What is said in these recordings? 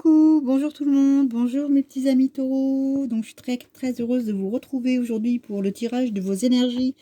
Coucou, bonjour tout le monde, bonjour mes petits amis taureaux. Donc je suis très heureuse de vous retrouver aujourd'hui pour le tirage de vos énergies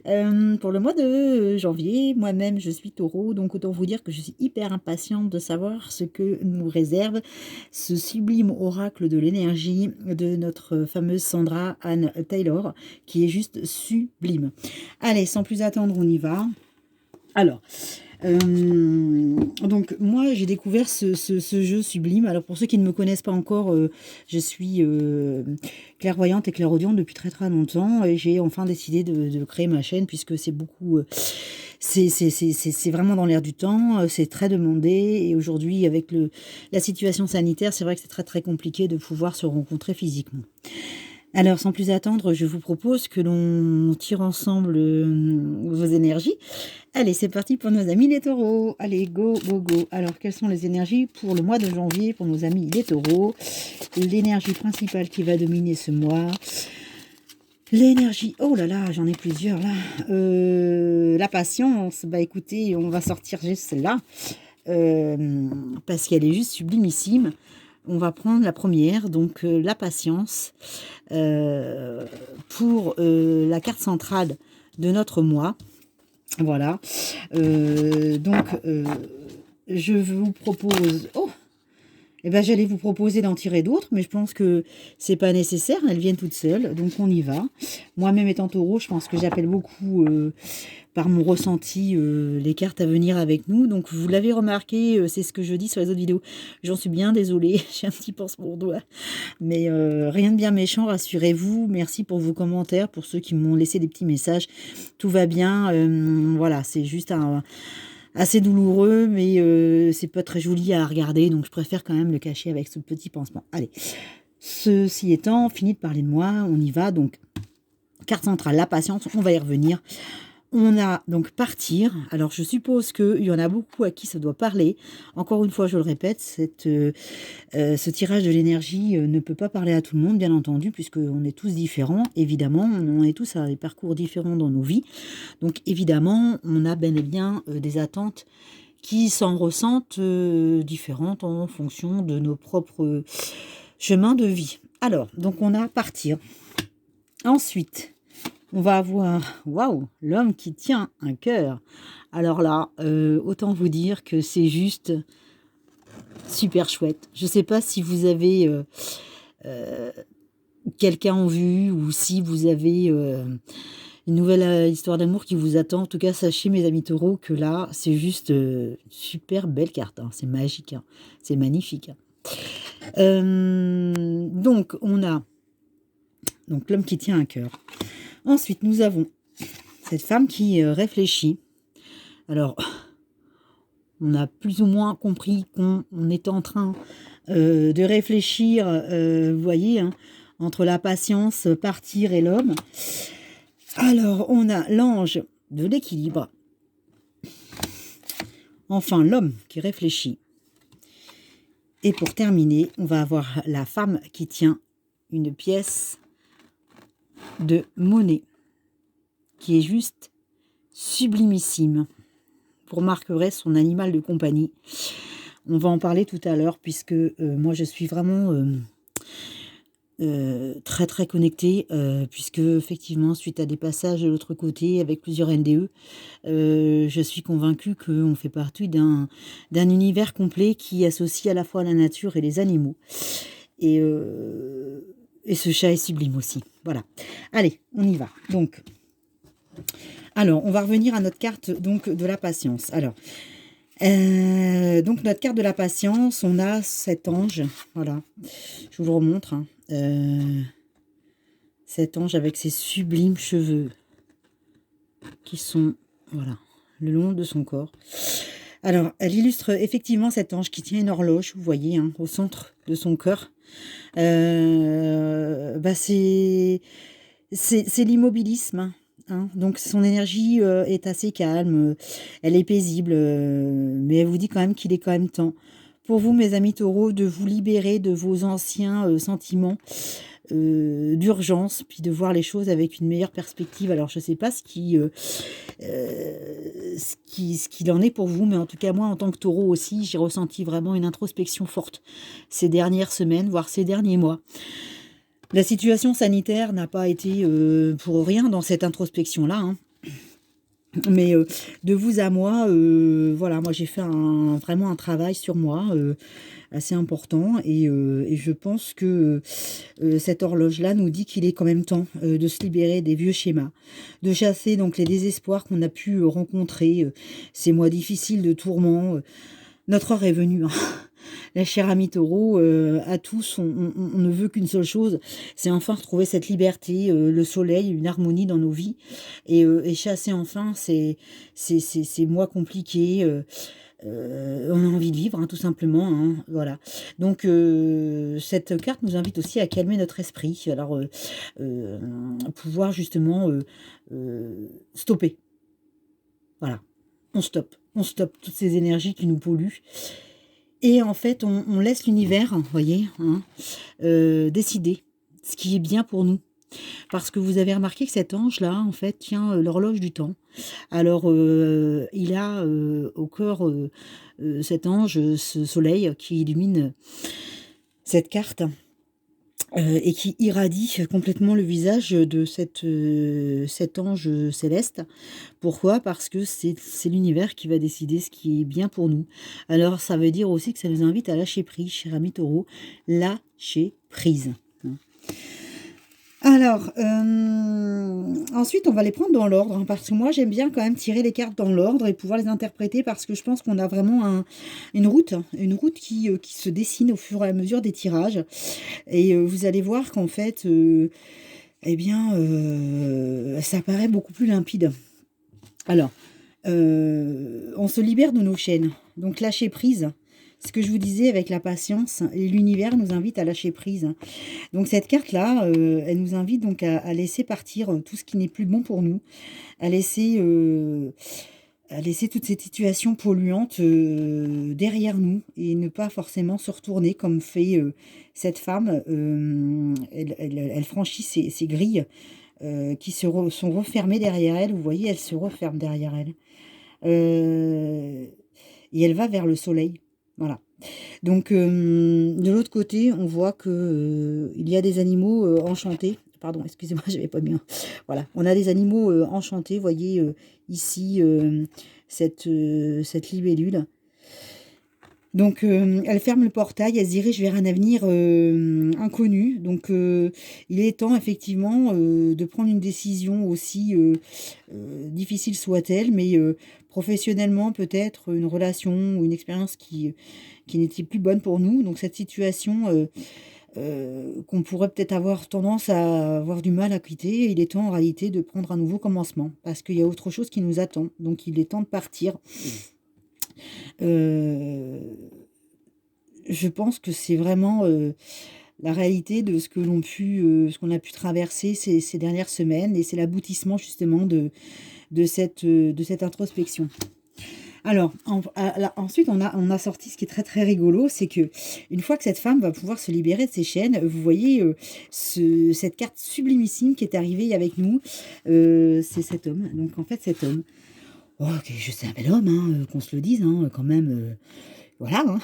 pour le mois de janvier. Moi-même je suis taureau, donc autant vous dire que je suis hyper impatiente de savoir ce que nous réserve ce sublime oracle de l'énergie de notre fameuse Sandra Anne Taylor, qui est juste sublime. Allez, sans plus attendre, on y va. Alors, donc moi j'ai découvert ce jeu sublime. Alors pour ceux qui ne me connaissent pas encore, je suis clairvoyante et clairaudiente depuis très longtemps et j'ai enfin décidé de créer ma chaîne puisque c'est beaucoup, c'est vraiment dans l'air du temps, c'est très demandé et aujourd'hui avec la situation sanitaire, c'est vrai que c'est très compliqué de pouvoir se rencontrer physiquement. Alors, sans plus attendre, je vous propose que l'on tire ensemble vos énergies. Allez, c'est parti pour nos amis les taureaux. Allez, go. Alors, quelles sont les énergies pour le mois de janvier pour nos amis les taureaux? L'énergie principale qui va dominer ce mois. L'énergie, oh là là, j'en ai plusieurs là. La patience, bah écoutez, on va sortir juste celle-là. Parce qu'elle est juste sublimissime. On va prendre la première, donc la patience, pour la carte centrale de notre mois. Voilà. Donc, je vous propose... Oh, eh ben, j'allais vous proposer d'en tirer d'autres, mais je pense que c'est pas nécessaire. Elles viennent toutes seules, donc on y va. Moi-même étant taureau, je pense que j'appelle beaucoup... par mon ressenti, les cartes à venir avec nous. Donc, vous l'avez remarqué, c'est ce que je dis sur les autres vidéos. J'en suis bien désolée, j'ai un petit pansement au doigt. Mais rien de bien méchant, rassurez-vous. Merci pour vos commentaires, pour ceux qui m'ont laissé des petits messages. Tout va bien. Voilà, c'est juste assez douloureux, mais c'est pas très joli à regarder. Donc, je préfère quand même le cacher avec ce petit pansement. Allez, ceci étant, fini de parler de moi, on y va. Donc, carte centrale, la patience, on va y revenir. On a donc partir. Alors, je suppose qu'il y en a beaucoup à qui ça doit parler. Encore une fois, je le répète, ce tirage de l'énergie ne peut pas parler à tout le monde, bien entendu, puisqu'on est tous différents. Évidemment, on est tous à des parcours différents dans nos vies. Donc, évidemment, on a bel et bien des attentes qui s'en ressentent différentes en fonction de nos propres chemins de vie. Alors, donc on a partir. Ensuite... on va avoir, waouh, l'homme qui tient un cœur. Alors là, autant vous dire que c'est juste super chouette. Je ne sais pas si vous avez quelqu'un en vue ou si vous avez une nouvelle histoire d'amour qui vous attend. En tout cas, sachez, mes amis taureaux, que là, c'est juste super belle carte. Hein. C'est magique. Hein. C'est magnifique. Hein. Donc, on a donc l'homme qui tient un cœur. Ensuite, nous avons cette femme qui réfléchit. Alors, on a plus ou moins compris qu'on est en train de réfléchir, vous voyez, hein, entre la patience, partir et l'homme. Alors, on a l'ange de l'équilibre. Enfin, l'homme qui réfléchit. Et pour terminer, on va avoir la femme qui tient une pièce de monnaie qui est juste sublimissime. Vous remarquerez son animal de compagnie. On va en parler tout à l'heure puisque moi je suis vraiment très connectée puisque effectivement suite à des passages de l'autre côté avec plusieurs NDE, je suis convaincue qu'on fait partie d'un univers complet qui associe à la fois la nature et les animaux. Et ce chat est sublime aussi. Voilà. Allez, on y va. Donc, alors, on va revenir à notre carte donc de la patience. Alors, donc notre carte de la patience, on a cet ange. Voilà. Je vous le remontre. Hein. Cet ange avec ses sublimes cheveux qui sont, voilà, le long de son corps. Alors, elle illustre effectivement cet ange qui tient une horloge, vous voyez, hein, au centre de son cœur. Bah c'est l'immobilisme. Hein. Donc, son énergie est assez calme, elle est paisible, mais elle vous dit quand même qu'il est quand même temps pour vous, mes amis taureaux, de vous libérer de vos anciens sentiments d'urgence, puis de voir les choses avec une meilleure perspective. Alors je ne sais pas ce qu'il en est pour vous, mais en tout cas moi en tant que taureau aussi, j'ai ressenti vraiment une introspection forte ces dernières semaines, voire ces derniers mois. La situation sanitaire n'a pas été pour rien dans cette introspection-là, hein. Mais de vous à moi, voilà, moi j'ai fait vraiment un travail sur moi assez important et je pense que cette horloge-là nous dit qu'il est quand même temps de se libérer des vieux schémas, de chasser donc les désespoirs qu'on a pu rencontrer, ces mois difficiles de tourments. Notre heure est venue, hein. La chère amie Taureau, à tous, on ne veut qu'une seule chose, c'est enfin retrouver cette liberté, le soleil, une harmonie dans nos vies, et chasser enfin ces mois compliqués. On a envie de vivre, hein, tout simplement, hein, voilà. Donc, cette carte nous invite aussi à calmer notre esprit, alors pouvoir justement stopper. Voilà, on stoppe toutes ces énergies qui nous polluent. Et en fait, on laisse l'univers, vous voyez, hein, décider ce qui est bien pour nous. Parce que vous avez remarqué que cet ange-là, en fait, tient l'horloge du temps. Alors, il a au cœur, cet ange, ce soleil qui illumine cette carte. Et qui irradie complètement le visage de cet ange céleste. Pourquoi? Parce que c'est l'univers qui va décider ce qui est bien pour nous. Alors ça veut dire aussi que ça nous invite à lâcher prise, cher ami Taureau, lâcher prise. Alors, ensuite, on va les prendre dans l'ordre, hein, parce que moi, j'aime bien quand même tirer les cartes dans l'ordre et pouvoir les interpréter, parce que je pense qu'on a vraiment une route qui se dessine au fur et à mesure des tirages. Et vous allez voir qu'en fait, eh bien, ça paraît beaucoup plus limpide. Alors, on se libère de nos chaînes, donc lâcher prise. Ce que je vous disais avec la patience, et l'univers nous invite à lâcher prise. Donc cette carte-là, elle nous invite donc à laisser partir tout ce qui n'est plus bon pour nous, à laisser toutes ces situations polluantes derrière nous et ne pas forcément se retourner comme fait cette femme. Elle franchit ces grilles qui sont refermées derrière elle. Vous voyez, elle se referme derrière elle. Et elle va vers le soleil. Voilà. Donc, de l'autre côté, on voit que il y a des animaux enchantés. Pardon, excusez-moi, je n'avais pas bien. Voilà, on a des animaux enchantés. Vous voyez ici cette libellule. Donc, elle ferme le portail, elle se dirige vers un avenir inconnu. Donc, il est temps, effectivement, de prendre une décision aussi difficile soit-elle, mais professionnellement, peut-être une relation ou une expérience qui n'était plus bonne pour nous. Donc, cette situation qu'on pourrait peut-être avoir tendance à avoir du mal à quitter, il est temps, en réalité, de prendre un nouveau commencement, parce qu'il y a autre chose qui nous attend. Donc, il est temps de partir. Je pense que c'est vraiment la réalité de ce qu'on a pu traverser ces dernières semaines, et c'est l'aboutissement justement de cette introspection. Alors, ensuite, on a sorti ce qui est très très rigolo, c'est que une fois que cette femme va pouvoir se libérer de ses chaînes, vous voyez cette carte sublimissime qui est arrivée avec nous, c'est cet homme. Donc en fait, cet homme, oh, okay, c'est un bel homme, hein, qu'on se le dise, hein, quand même. Voilà, hein.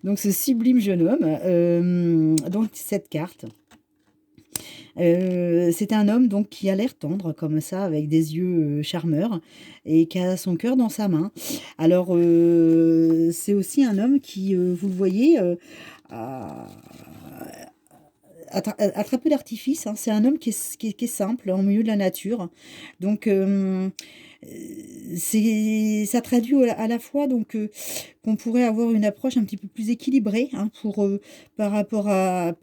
Donc ce sublime jeune homme, donc cette carte, c'est un homme donc qui a l'air tendre comme ça, avec des yeux charmeurs, et qui a son cœur dans sa main. Alors c'est aussi un homme qui, vous le voyez, a, a très peu d'artifice, hein. C'est un homme qui est simple, en milieu de la nature. Donc ça traduit à la fois donc qu'on pourrait avoir une approche un petit peu plus équilibrée, hein, par rapport à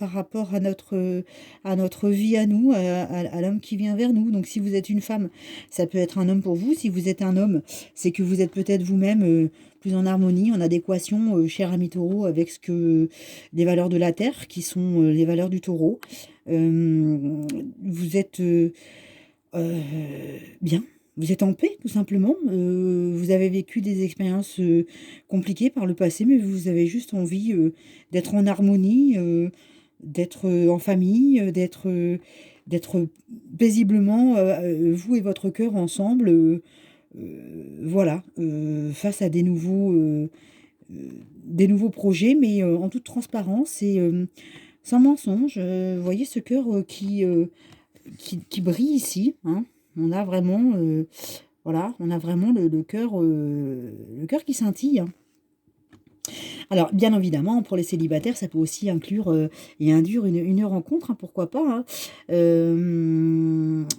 notre vie à nous, à l'homme qui vient vers nous. Donc si vous êtes une femme, ça peut être un homme pour vous. Si vous êtes un homme, c'est que vous êtes peut-être vous-même plus en harmonie, en adéquation, cher ami Taureau, avec les valeurs de la Terre, qui sont les valeurs du Taureau. Vous êtes bien. Vous êtes en paix, tout simplement. Vous avez vécu des expériences compliquées par le passé, mais vous avez juste envie d'être en harmonie, d'être en famille, d'être paisiblement, vous et votre cœur ensemble, voilà, face à des nouveaux projets, mais en toute transparence et sans mensonge. Vous voyez ce cœur qui brille ici, hein. On a vraiment, voilà, on a vraiment le cœur qui scintille, hein. Alors, bien évidemment, pour les célibataires, ça peut aussi inclure et induire une rencontre, hein, pourquoi pas, hein.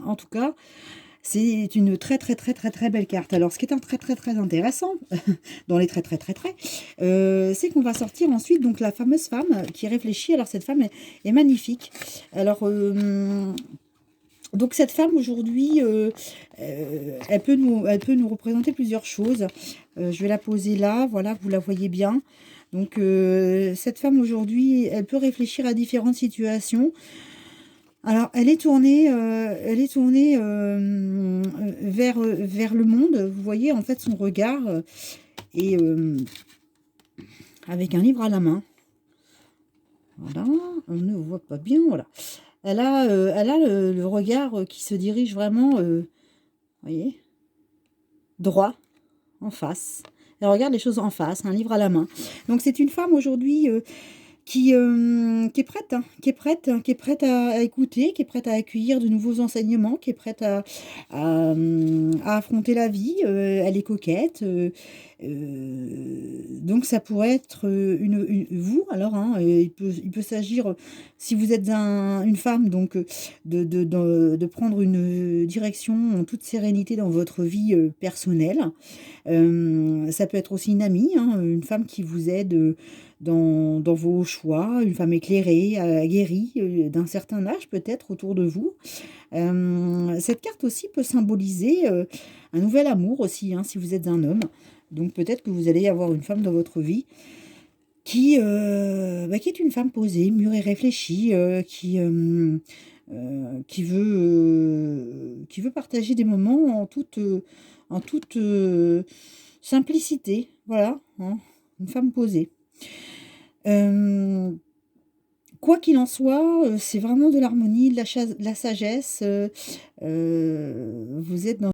En tout cas, c'est une très, très, très, très, très belle carte. Alors, ce qui est un très, très, très intéressant, dans les très, très, très, très, c'est qu'on va sortir ensuite donc la fameuse femme qui réfléchit. Alors, cette femme est magnifique. Alors, donc cette femme aujourd'hui, elle peut nous représenter plusieurs choses. Je vais la poser là, voilà, vous la voyez bien. Donc cette femme aujourd'hui, elle peut réfléchir à différentes situations. Alors elle est tournée vers le monde. Vous voyez en fait son regard est avec un livre à la main. Voilà, on ne voit pas bien, voilà. Elle a le regard qui se dirige vraiment, voyez, droit, en face. Elle regarde les choses en face, un livre à la main. Donc c'est une femme aujourd'hui qui est prête, hein, qui est prête à écouter, qui est prête à accueillir de nouveaux enseignements, qui est prête à affronter la vie. Elle est coquette. Donc ça pourrait être vous, alors, hein, il peut s'agir, si vous êtes une femme, donc de prendre une direction en toute sérénité dans votre vie personnelle. Ça peut être aussi une amie, hein, une femme qui vous aide dans vos choix, une femme éclairée, aguerrie, d'un certain âge peut-être autour de vous. Cette carte aussi peut symboliser un nouvel amour aussi, hein, si vous êtes un homme. Donc peut-être que vous allez avoir une femme dans votre vie qui est une femme posée, mûre et réfléchie, qui veut partager des moments en toute simplicité. Voilà, hein, une femme posée. Euh, Quoi qu'il en soit, c'est vraiment de l'harmonie, de la sagesse. Vous êtes dans